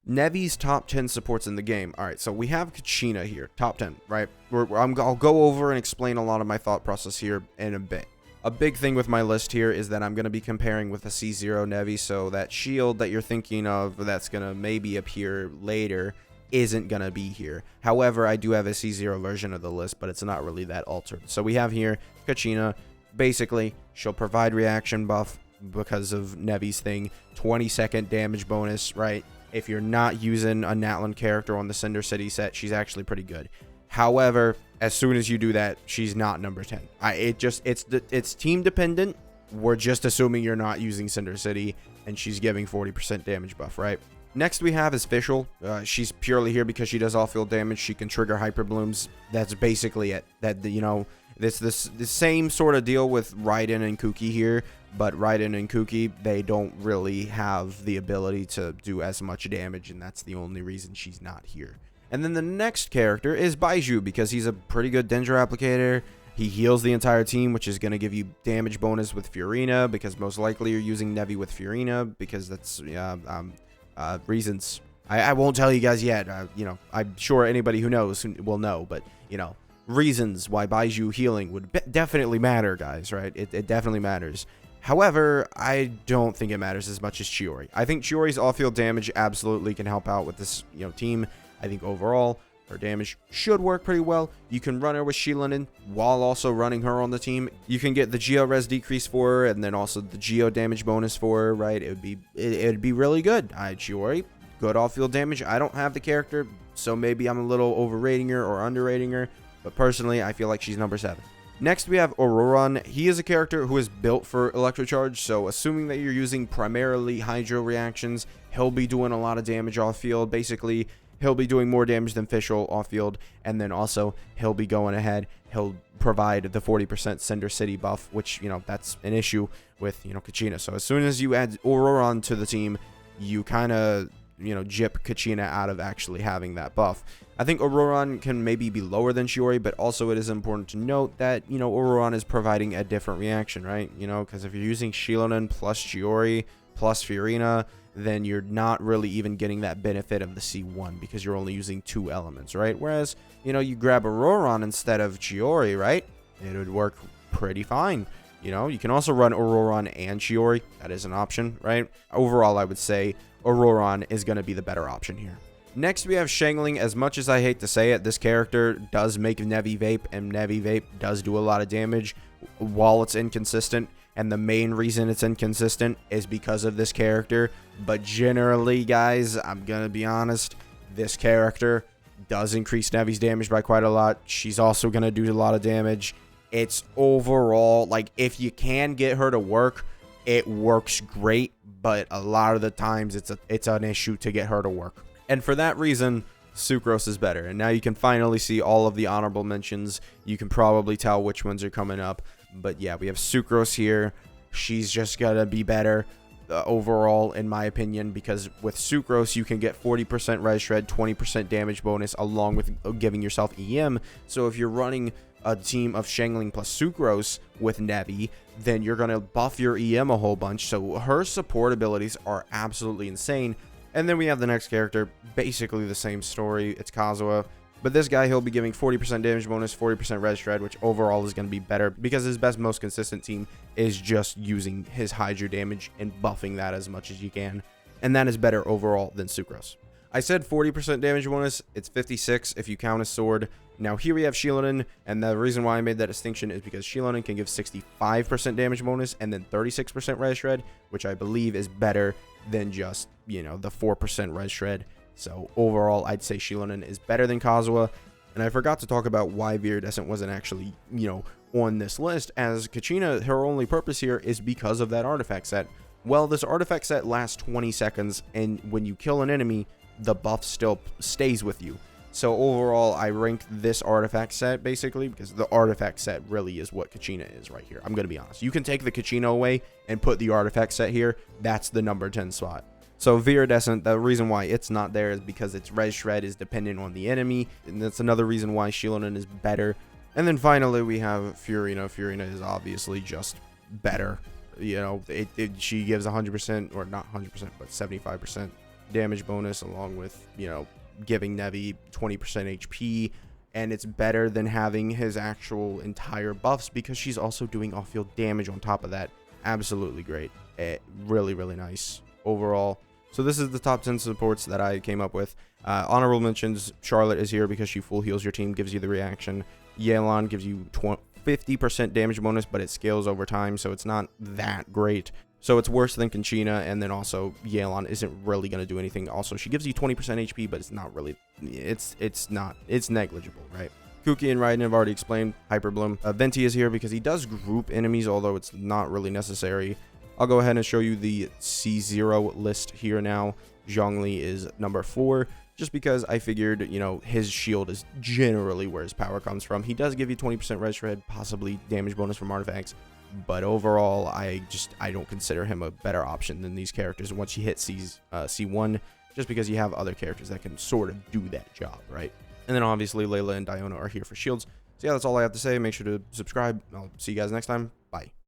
Nevi's top 10 supports in the game. All right, so we have Kachina here, top 10, right? I'll go over and explain a lot of my thought process here in a bit. A big thing with my list here is that I'm going to be comparing with a C0 Nevi, so that shield that you're thinking of that's going to maybe appear later isn't going to be here. However, I do have a C0 version of the list, but it's not really that altered. So we have here Kachina. Basically, she'll provide reaction buff because of Nevi's thing, 20-second damage bonus, right? If you're not using a Natlan character on the Cinder City set, she's actually pretty good. However, as soon as you do that, she's not number 10. It's team dependent. We're just assuming you're not using Cinder City, and she's giving 40% damage buff, right? Next we have is Fischl. She's purely here because she does off-field damage. She can trigger Hyper Blooms. That's basically it. This the same sort of deal with Raiden and Kuki here, but Raiden and Kuki, they don't really have the ability to do as much damage, and that's the only reason she's not here. And then the next character is Baizhu, because he's a pretty good Dendro applicator. He heals the entire team, which is going to give you damage bonus with Furina, because most likely you're using Nevi with Furina, because that's reasons. I won't tell you guys yet. I'm sure anybody who knows will know, but, reasons why Baizhu healing would definitely matter, guys, right? It definitely matters. However, I don't think it matters as much as Chiori. I think Chiori's off-field damage absolutely can help out with this, team. I think overall, her damage should work pretty well. You can run her with Xiangling while also running her on the team. You can get the Geo res decrease for her, and then also the Geo damage bonus for her, right? It'd be really good. Chiori, good off-field damage. I don't have the character, so maybe I'm a little overrating her or underrating her. But personally, I feel like she's number 7. Next, we have Ororon. He is a character who is built for Electrocharge, so assuming that you're using primarily Hydro reactions, he'll be doing a lot of damage off-field. Basically, he'll be doing more damage than Fischl off-field, and then also he'll be going ahead. He'll provide the 40% Cinder City buff, which, that's an issue with, Kachina. So as soon as you add Ororon to the team, you kind of, jip Kachina out of actually having that buff. I think Ororon can maybe be lower than Chiori, but also it is important to note that, Ororon is providing a different reaction, right? Because if you're using Xiangling plus Chiori plus Furina, then you're not really even getting that benefit of the C1 because you're only using 2 elements, right? Whereas, you grab Ororon instead of Chiori, right? It would work pretty fine. You can also run Ororon and Chiori. That is an option, right? Overall, I would say Ororon is going to be the better option here. Next, we have Xiangling. As much as I hate to say it, this character does make Nevi Vape, and Nevi Vape does do a lot of damage while it's inconsistent. And the main reason it's inconsistent is because of this character. But generally, guys, I'm going to be honest, this character does increase Nevi's damage by quite a lot. She's also going to do a lot of damage. It's overall, like, if you can get her to work, it works great. But a lot of the times, it's an issue to get her to work. And for that reason, Sucrose is better. And now you can finally see all of the honorable mentions. You can probably tell which ones are coming up. But yeah, we have Sucrose here. She's just going to be better overall, in my opinion, because with Sucrose, you can get 40% res shred, 20% damage bonus, along with giving yourself EM. So if you're running a team of Xiangling plus Sucrose with Nevi, then you're going to buff your EM a whole bunch. So her support abilities are absolutely insane. And then we have the next character, basically the same story. It's Kazuha. But this guy, he'll be giving 40% damage bonus, 40% res shred, which overall is going to be better because his best, most consistent team is just using his Hydro damage and buffing that as much as you can. And that is better overall than Sucrose. I said 40% damage bonus. It's 56 if you count a sword. Now here we have Xiangling, and the reason why I made that distinction is because Xiangling can give 65% damage bonus and then 36% res shred, which I believe is better than just, the 4% res shred. So overall, I'd say Xiangling is better than Kazuha. And I forgot to talk about why Viridescent wasn't actually, on this list, as Kachina, her only purpose here is because of that artifact set. Well, this artifact set lasts 20 seconds, and when you kill an enemy, the buff still stays with you. So overall, I ranked this artifact set, basically, because the artifact set really is what Kachina is right here. I'm going to be honest. You can take the Kachina away and put the artifact set here. That's the number 10 spot. So Viridescent, the reason why it's not there is because its res shred is dependent on the enemy, and that's another reason why Xiangling is better. And then finally, we have Furina. Furina is obviously just better. She gives 100%, or not 100%, but 75% damage bonus along with, you know, giving Nevi 20% HP, and it's better than having his actual entire buffs because she's also doing off-field damage on top of that. Absolutely great. Really, really nice overall. So this is the top 10 supports that I came up with. Honorable mentions, Charlotte is here because she full heals your team, gives you the reaction. Yelan gives you 50% damage bonus, but it scales over time, so it's not that great. So it's worse than Kachina, and then also Yelan isn't really going to do anything. Also, she gives you 20% HP, but it's not really, it's negligible, right? Kuki and Raiden have already explained. Hyper Bloom. Venti is here because he does group enemies, although it's not really necessary. I'll go ahead and show you the C0 list here now. Xiangling is number 4, just because I figured, you know, his shield is generally where his power comes from. He does give you 20% res shred, possibly damage bonus from artifacts, but overall, I don't consider him a better option than these characters once you hit C1, just because you have other characters that can sort of do that job, right? And then obviously Layla and Diona are here for shields. So yeah, that's all I have to say. Make sure to subscribe. I'll see you guys next time. Bye.